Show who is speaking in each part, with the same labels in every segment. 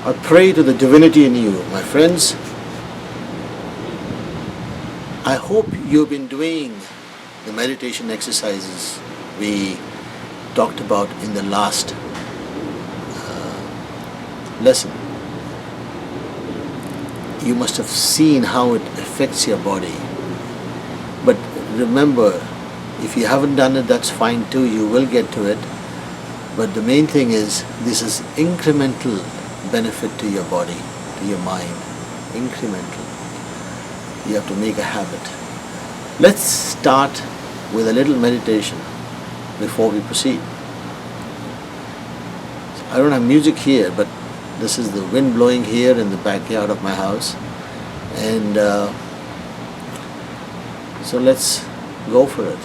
Speaker 1: I pray to the divinity in you, my friends. I hope you've been doing the meditation exercises we talked about in the last lesson. You must have seen how it affects your body. But remember, if you haven't done it, that's fine too. You will get to it. But the main thing is, this is incremental benefit to your body, to your mind. Incremental. You have to make a habit. Let's start with a little meditation before we proceed. I don't have music here, but this is the wind blowing here in the backyard of my house. And so let's go for it.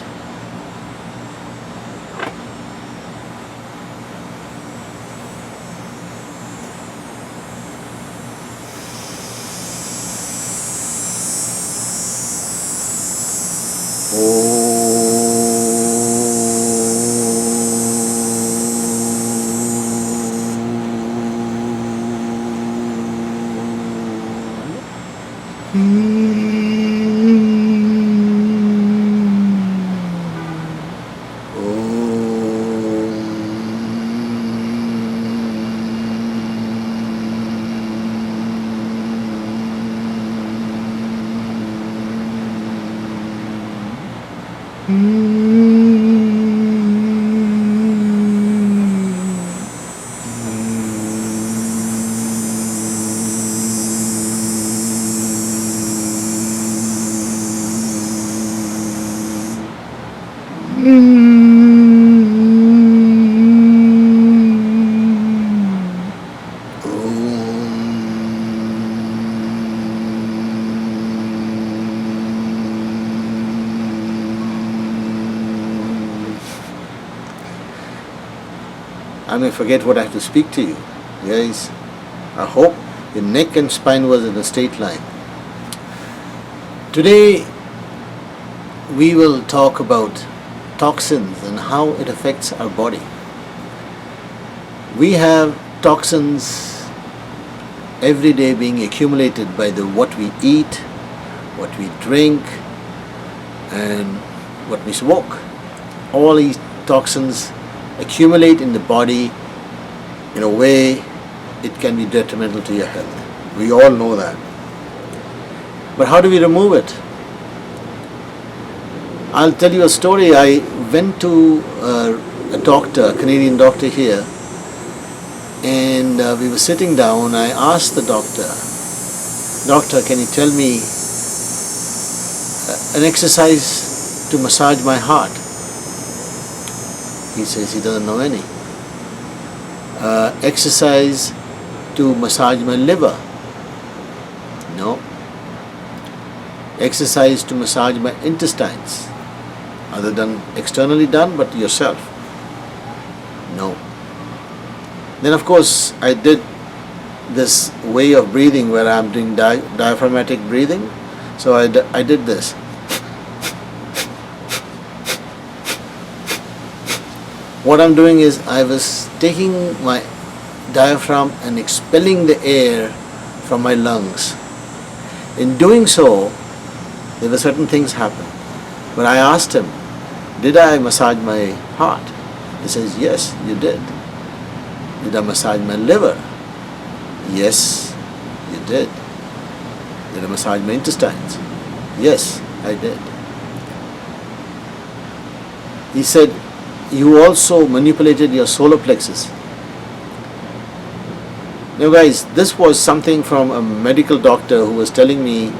Speaker 1: I may forget what I have to speak to you. Guys, I hope your neck and spine was in a straight line. Today we will talk about toxins and how it affects our body. We have toxins every day being accumulated by what we eat, what we drink, and what we smoke. All these toxins accumulate in the body in a way it can be detrimental to your health. We all know that. But how do we remove it? I'll tell you a story. I went to a doctor, a Canadian doctor here, and we were sitting down. I asked the doctor, can you tell me an exercise to massage my heart? He says he doesn't know any. Exercise to massage my liver? No. Exercise to massage my intestines? Other than externally done, but yourself? No. Then of course I did this way of breathing where I'm doing diaphragmatic breathing. So I did this. What I'm doing is I was taking my diaphragm and expelling the air from my lungs. In doing so, there were certain things happen. But I asked him, did I massage my heart? He says, yes, you did. Did I massage my liver? Yes, you did. Did I massage my intestines? Yes, I did. He said, you also manipulated your solar plexus. Now guys, this was something from a medical doctor who was telling me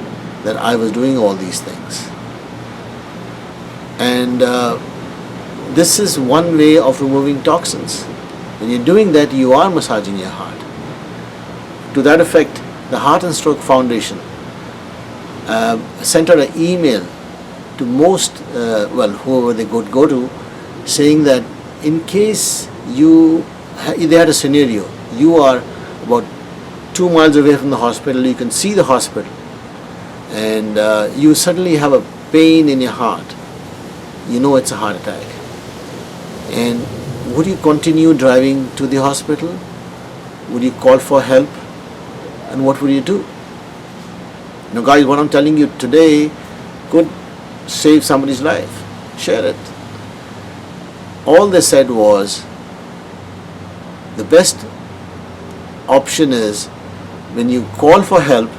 Speaker 1: that I was doing all these things. And this is one way of removing toxins. When you're doing that, you are massaging your heart. To that effect, the Heart and Stroke Foundation sent out an email to most, whoever they could go to, saying that in case they had a scenario, you are about 2 miles away from the hospital, you can see the hospital, and you suddenly have a pain in your heart, you know it's a heart attack. And would you continue driving to the hospital? Would you call for help? And what would you do? Now guys, what I'm telling you today could save somebody's life. Share it. All they said was, the best option is when you call for help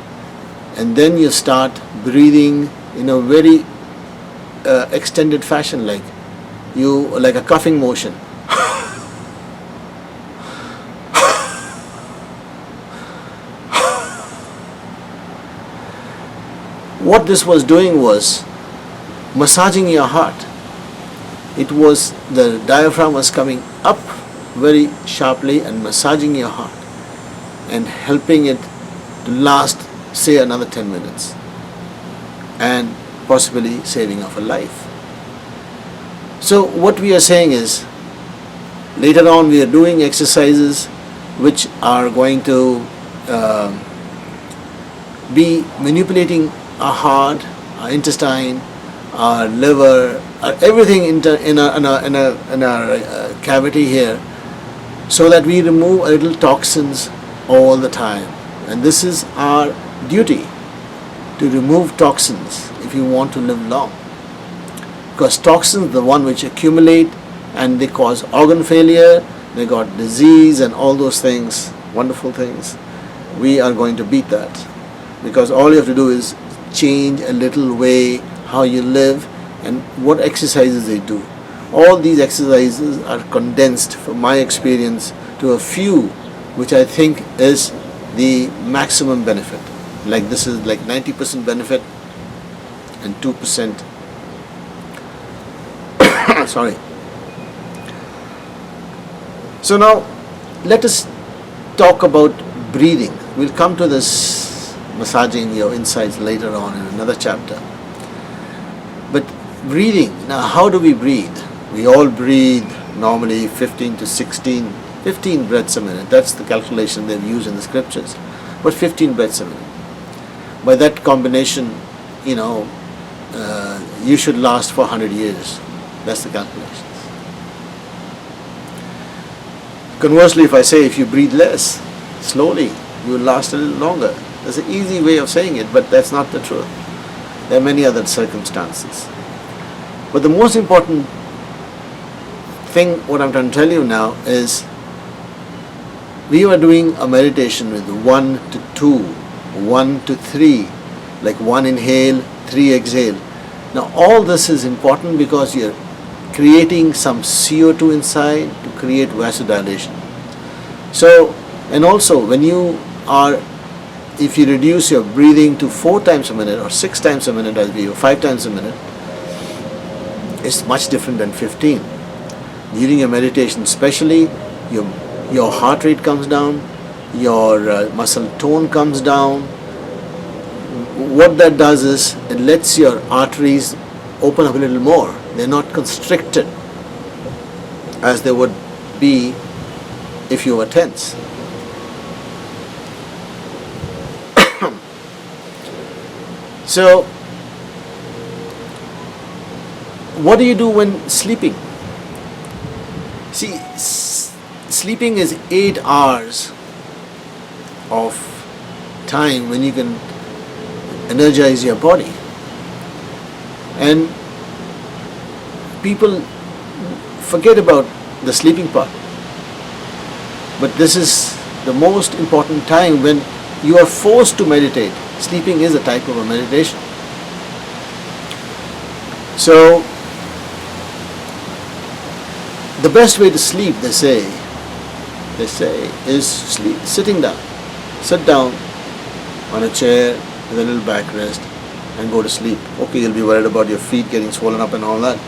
Speaker 1: and then you start breathing in a very extended fashion, like a coughing motion. What this was doing was massaging your heart. It was, the diaphragm was coming up very sharply and massaging your heart and helping it to last, say, another 10 minutes and possibly saving of a life. So what we are saying is, later on we are doing exercises which are going to be manipulating our heart, our intestine, our liver, everything in our cavity here, so that we remove a little toxins all the time. And this is our duty, to remove toxins if you want to live long. Because toxins are the one which accumulate and they cause organ failure, they got disease and all those things, wonderful things. We are going to beat that, because all you have to do is change a little way how you live and what exercises they do. All these exercises are condensed, from my experience, to a few which I think is the maximum benefit. Like this is like 90% benefit and 2% sorry. So now let us talk about breathing. We'll come to this massaging your insides later on in another chapter. But breathing, now how do we breathe? We all breathe normally 15 breaths a minute. That's the calculation they've used in the scriptures. But 15 breaths a minute. By that combination, you should last for 100 years. That's the calculations. Conversely, if I say if you breathe less, slowly, you will last a little longer. That's an easy way of saying it, but that's not the truth. There are many other circumstances. But the most important thing, what I'm trying to tell you now, is we were doing a meditation with 1 to 2, 1 to 3, like 1 inhale, 3 exhale. Now all this is important because you're creating some CO2 inside to create vasodilation. So, and also when you are, if you reduce your breathing to 4 times a minute or 6 times a minute, as we or 5 times a minute, it's much different than 15. During your meditation especially, your heart rate comes down, your muscle tone comes down. What that does is, it lets your arteries open up a little more. They're not constricted as they would be if you were tense. So, what do you do when sleeping? See, sleeping is 8 hours of time when you can energize your body. And people forget about the sleeping part. But this is the most important time when you are forced to meditate. Sleeping is a type of a meditation. So, the best way to sleep, they say, is sitting down. Sit down on a chair with a little backrest and go to sleep. Okay, you'll be worried about your feet getting swollen up and all that.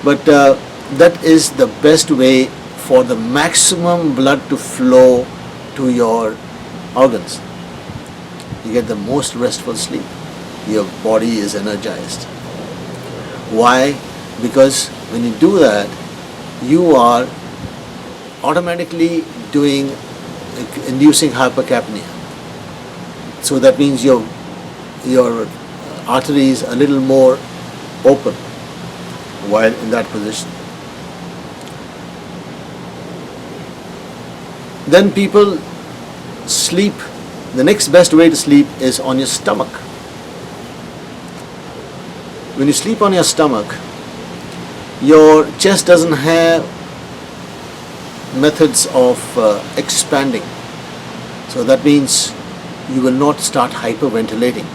Speaker 1: But that is the best way for the maximum blood to flow to your organs. You get the most restful sleep. Your body is energized. Why? Because when you do that, you are automatically inducing hypercapnia. So that means your arteries a little more open while in that position. Then people sleep The next best way to sleep is on your stomach. When you sleep on your stomach, your chest doesn't have methods of expanding. So that means you will not start hyperventilating.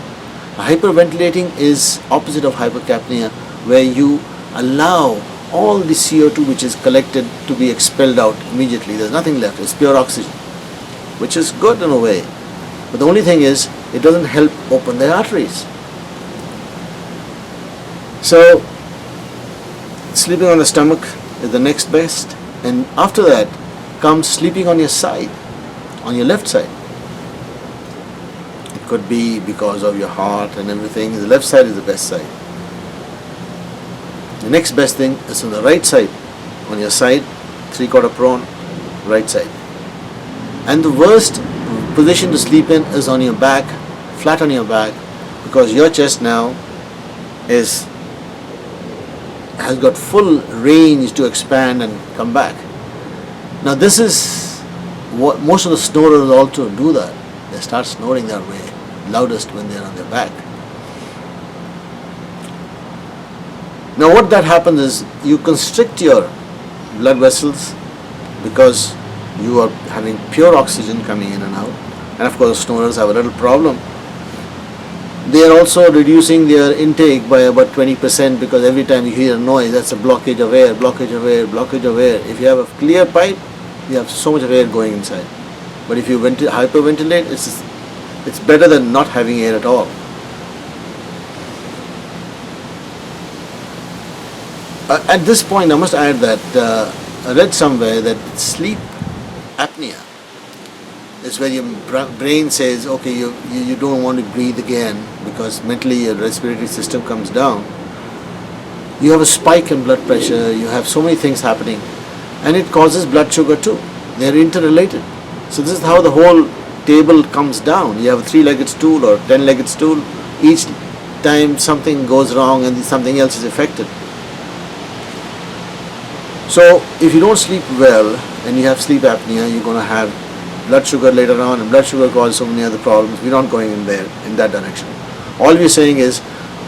Speaker 1: Hyperventilating is opposite of hypercapnia, where you allow all the CO2 which is collected to be expelled out immediately. There's nothing left. It's pure oxygen, which is good in a way. But the only thing is, it doesn't help open the arteries. So, sleeping on the stomach is the next best. And after that comes sleeping on your side, on your left side. It could be because of your heart and everything. The left side is the best side. The next best thing is on the right side, on your side, 3/4 prone, right side. And the worst position to sleep in is on your back, flat on your back, because your chest now has got full range to expand and come back. Now this is what most of the snorers also do that. They start snoring that way, loudest when they're on their back. Now what that happens is you constrict your blood vessels because you are having pure oxygen coming in and out. And of course snorers have a little problem. They are also reducing their intake by about 20% because every time you hear a noise, that's a blockage of air, blockage of air, blockage of air. If you have a clear pipe, you have so much of air going inside. But if you hyperventilate, it's better than not having air at all. At this point, I must add that I read somewhere that sleep apnea is where your brain says, okay, you don't want to breathe again because mentally your respiratory system comes down. You have a spike in blood pressure, you have so many things happening, and it causes blood sugar too. They are interrelated. So this is how the whole table comes down. You have a 3-legged stool or 10-legged stool. Each time something goes wrong and something else is affected. So if you don't sleep well and you have sleep apnea, you're going to have blood sugar later on, and blood sugar causes so many other problems. We're not going in that direction. All we're saying is,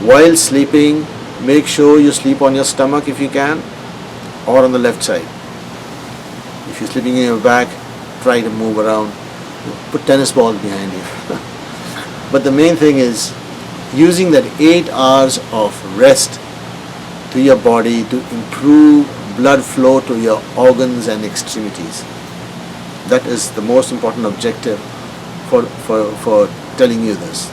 Speaker 1: while sleeping, make sure you sleep on your stomach if you can, or on the left side. If you're sleeping in your back, try to move around. Put tennis balls behind you. But the main thing is using that 8 hours of rest to your body to improve blood flow to your organs and extremities. That is the most important objective for telling you this.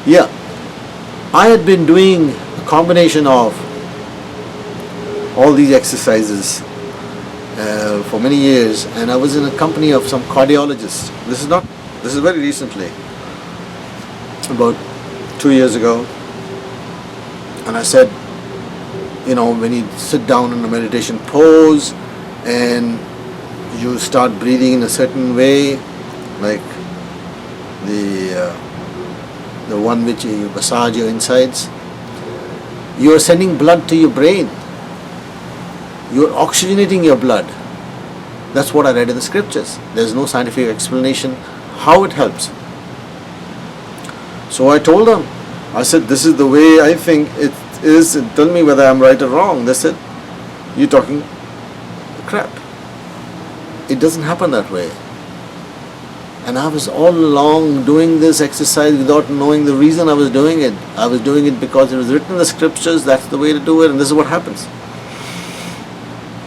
Speaker 1: Yeah, I had been doing a combination of all these exercises for many years, and I was in a company of some cardiologists. This is very recently, about 2 years ago, and I said, when you sit down in a meditation pose and you start breathing in a certain way, like the one which you massage your insides, you are sending blood to your brain. You are oxygenating your blood. That's what I read in the scriptures. There's no scientific explanation how it helps. So I told them, I said, this is the way I think it is, and tell me whether I'm right or wrong. They said, you're talking crap. It doesn't happen that way. And I was all along doing this exercise without knowing the reason I was doing it. I was doing it because it was written in the scriptures, that's the way to do it, and this is what happens.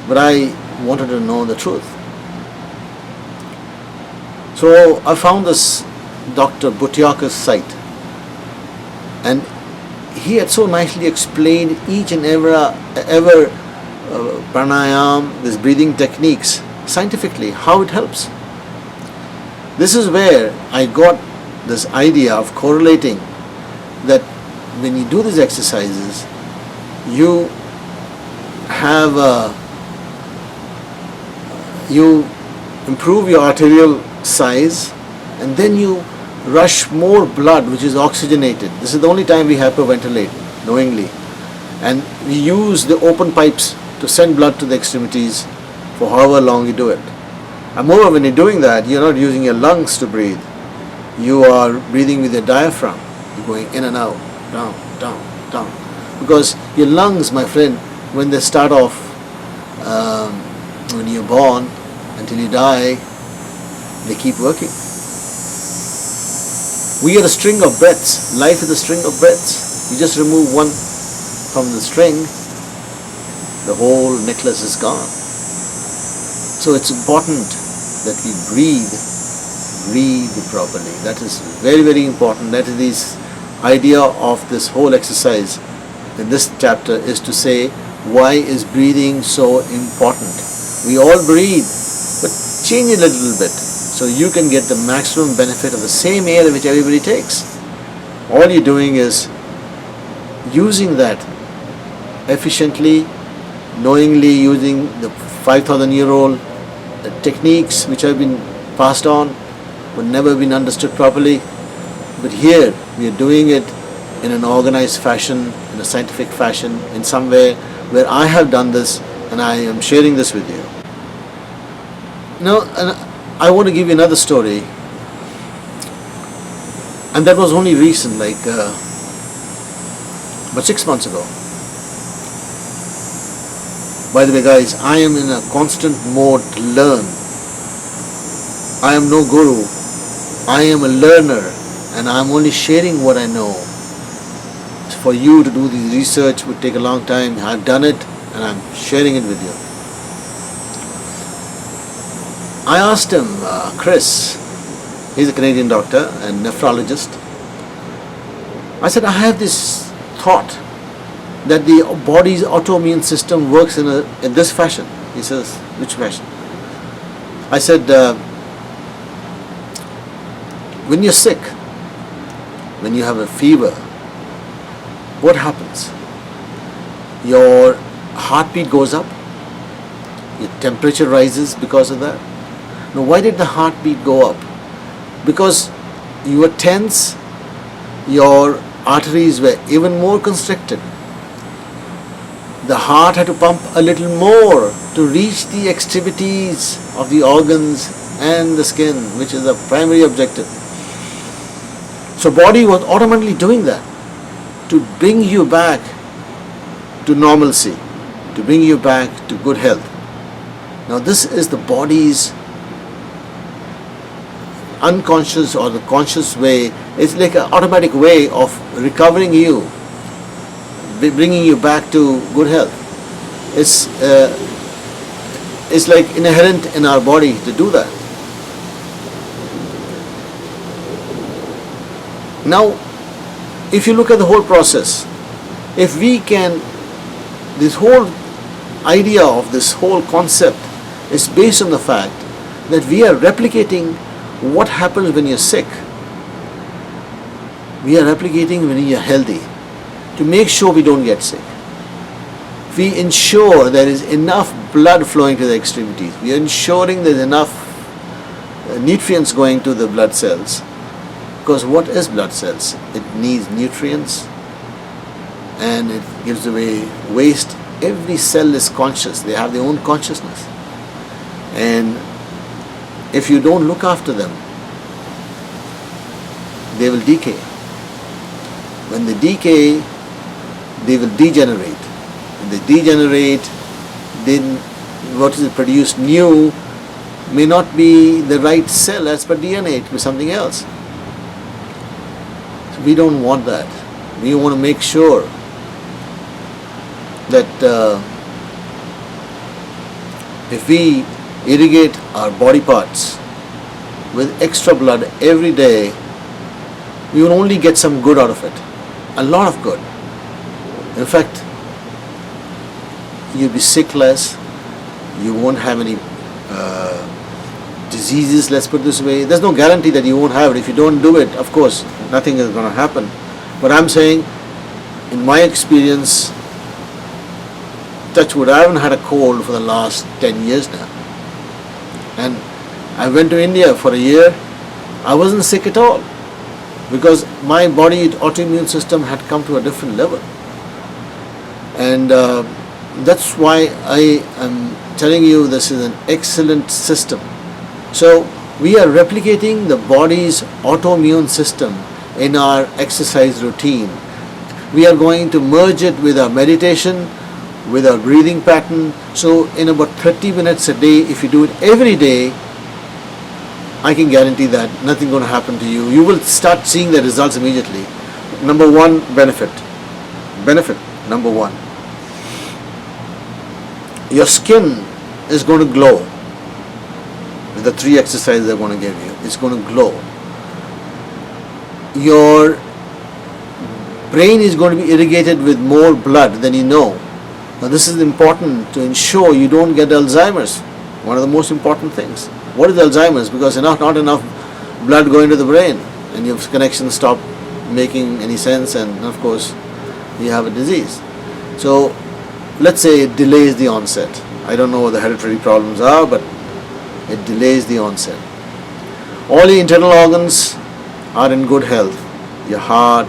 Speaker 1: But I wanted to know the truth. So I found this Dr. Butiaka's site, and he had so nicely explained each and every pranayam, these breathing techniques, scientifically, how it helps. This is where I got this idea of correlating that when you do these exercises, you improve your arterial size, and then you rush more blood which is oxygenated. This is the only time we hyperventilate knowingly, and we use the open pipes to send blood to the extremities for however long you do it. And moreover, when you're doing that, you're not using your lungs to breathe. You are breathing with your diaphragm. You're going in and out, down, down, down. Because your lungs, my friend, when they start off, when you're born until you die, they keep working. We are a string of breaths. Life is a string of breaths. You just remove one from the string, the whole necklace is gone. So it's important that we breathe properly. That is very, very important. That is this idea of this whole exercise in this chapter, is to say, why is breathing so important? We all breathe, but change it a little bit so you can get the maximum benefit of the same air which everybody takes. All you're doing is using that efficiently, knowingly, using the 5,000-year-old techniques which have been passed on but never been understood properly. But here we are doing it in an organized fashion, in a scientific fashion, in some way where I have done this and I am sharing this with you. Now, I want to give you another story, and that was only recent, like about 6 months ago. By the way, guys, I am in a constant mode to learn. I am no guru. I am a learner, and I am only sharing what I know. For you to do this research would take a long time. I've done it, and I'm sharing it with you. I asked him, Chris, he's a Canadian doctor and nephrologist. I said, I have this thought that the body's autoimmune system works in this fashion. He says, which fashion? I said, when you're sick, when you have a fever, what happens? Your heartbeat goes up, your temperature rises because of that. Now, why did the heartbeat go up? Because you were tense, your arteries were even more constricted. The heart had to pump a little more to reach the extremities of the organs and the skin, which is the primary objective. So body was automatically doing that to bring you back to normalcy, to bring you back to good health. Now this is the body's unconscious or the conscious way. It's like an automatic way of recovering you, bringing you back to good health. It's like inherent in our body to do that. Now, if you look at the whole process, if we can, this whole idea of this whole concept is based on the fact that we are replicating what happens when you're sick. We are replicating when you're healthy to make sure we don't get sick. We ensure there is enough blood flowing to the extremities. We are ensuring there's enough nutrients going to the blood cells. Because what is blood cells? It needs nutrients and it gives away waste. Every cell is conscious. They have their own consciousness. And if you don't look after them, they will decay. When they decay, they will degenerate. When they degenerate, then what is produced new may not be the right cell as per DNA, it will be something else. So we don't want that. We want to make sure that if we irrigate our body parts with extra blood every day, we will only get some good out of it. A lot of good. In fact, you'll be sick less, you won't have any diseases, let's put it this way. There's no guarantee that you won't have it. If you don't do it, of course, nothing is going to happen. But I'm saying, in my experience, touch wood, I haven't had a cold for the last 10 years now. And I went to India for a year. I wasn't sick at all because my body autoimmune system had come to a different level. And that's why I am telling you this is an excellent system. So we are replicating the body's autoimmune system in our exercise routine. We are going to merge it with our meditation, with our breathing pattern. So in about 30 minutes a day, if you do it every day, I can guarantee that nothing going to happen to you. You will start seeing the results immediately. Number one, benefit. Benefit number one. Your skin is going to glow with the 3 exercises they're going to give you. It's going to glow. Your brain is going to be irrigated with more blood than you know. Now this is important to ensure you don't get Alzheimer's. One of the most important things. What is Alzheimer's? Because not enough blood going to the brain and your connections stop making any sense, and of course you have a disease. So let's say it delays the onset. I don't know what the hereditary problems are, but it delays the onset. All your internal organs are in good health. Your heart,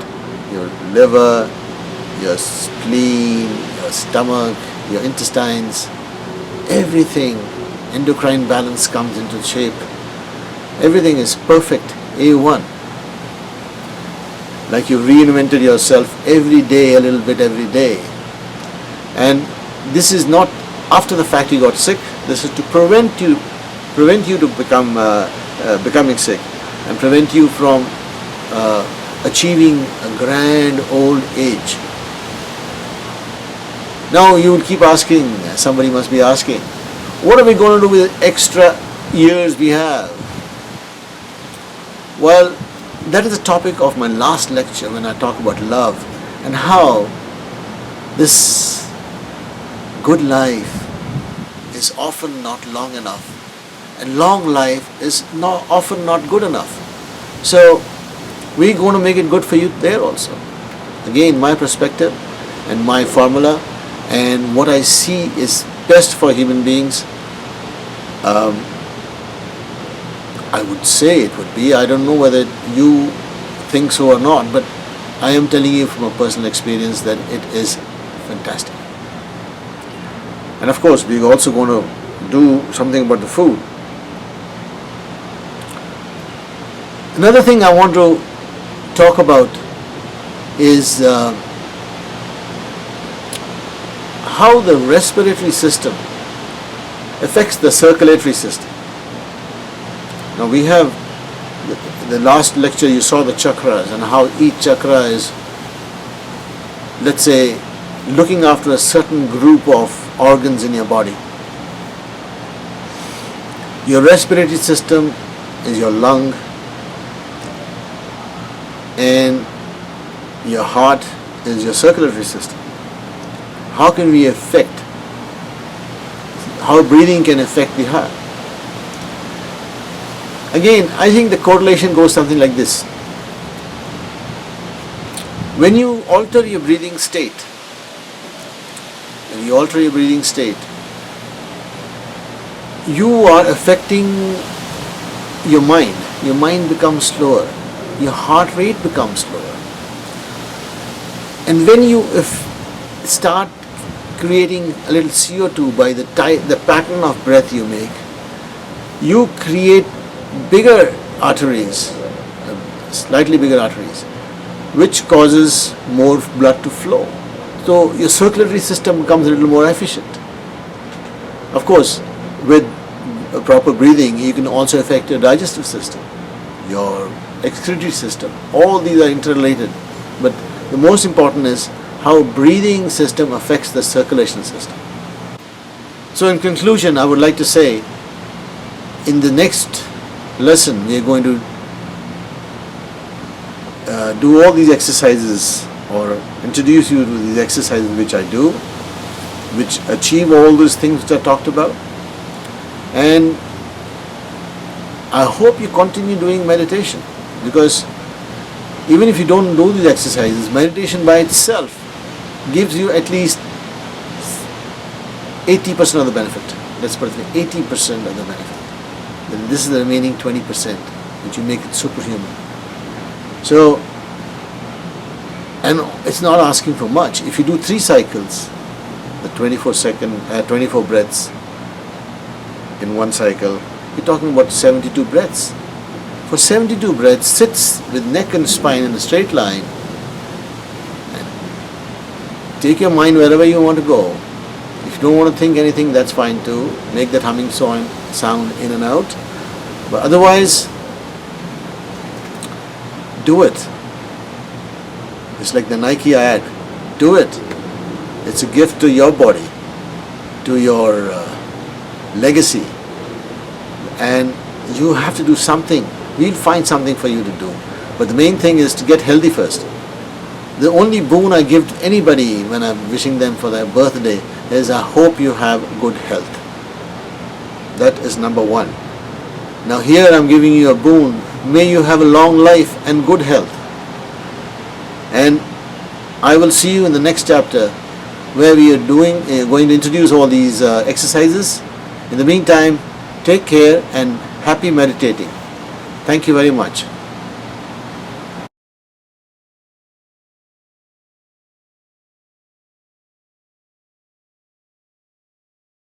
Speaker 1: your liver, your spleen, your stomach, your intestines, everything, endocrine balance comes into shape. Everything is perfect, A1. Like you reinvented yourself every day, a little bit every day. And this is not after the fact you got sick. This is to prevent you to becoming sick and prevent you from achieving a grand old age. Now you will keep asking, somebody must be asking, what are we going to do with the extra years we have? Well, that is the topic of my last lecture when I talk about love and how this good life is often not long enough, and long life is often not good enough. So we're going to make it good for you there also. Again, my perspective and my formula and what I see is best for human beings. I would say it would be. I don't know whether you think so or not, but I am telling you from a personal experience that it is fantastic. And of course, we're also going to do something about the food. Another thing I want to talk about is how the respiratory system affects the circulatory system. Now we have the last lecture you saw the chakras and how each chakra is, let's say, looking after a certain group of organs in your body. Your respiratory system is your lung, and your heart is your circulatory system. How can we affect, how breathing can affect the heart? Again, I think the correlation goes something like this. When you alter your breathing state, you are affecting your mind. Your mind becomes slower. Your heart rate becomes slower. And when you start creating a little CO2 by the pattern of breath you make, you create bigger arteries, slightly bigger arteries, which causes more blood to flow. So your circulatory system becomes a little more efficient. Of course, with proper breathing, you can also affect your digestive system, your excretory system. All these are interrelated. But the most important is how breathing system affects the circulation system. So in conclusion, I would like to say, in the next lesson, we are going to do all these exercises, or introduce you to these exercises which I do, which achieve all those things which I talked about. And I hope you continue doing meditation, because even if you don't do these exercises, meditation by itself gives you at least 80% of the benefit. Let's put it 80% of the benefit. Then this is the remaining 20% which you make it superhuman. So, and it's not asking for much. If you do 3 cycles, the 24 breaths in one cycle, You're talking about 72 breaths. For 72 breaths, sits with neck and spine in a straight line. And take your mind wherever you want to go. If you don't want to think anything, that's fine too. Make that humming sound in and out. But otherwise, do it. It's like the Nike ad. Do it. It's a gift to your body, to your legacy. And you have to do something. We'll find something for you to do. But the main thing is to get healthy first. The only boon I give to anybody when I'm wishing them for their birthday is I hope you have good health. That is number one. Now here I'm giving you a boon. May you have a long life and good health. And I will see you in the next chapter where we are going to introduce all these exercises. In the meantime, take care and happy meditating. Thank you very much.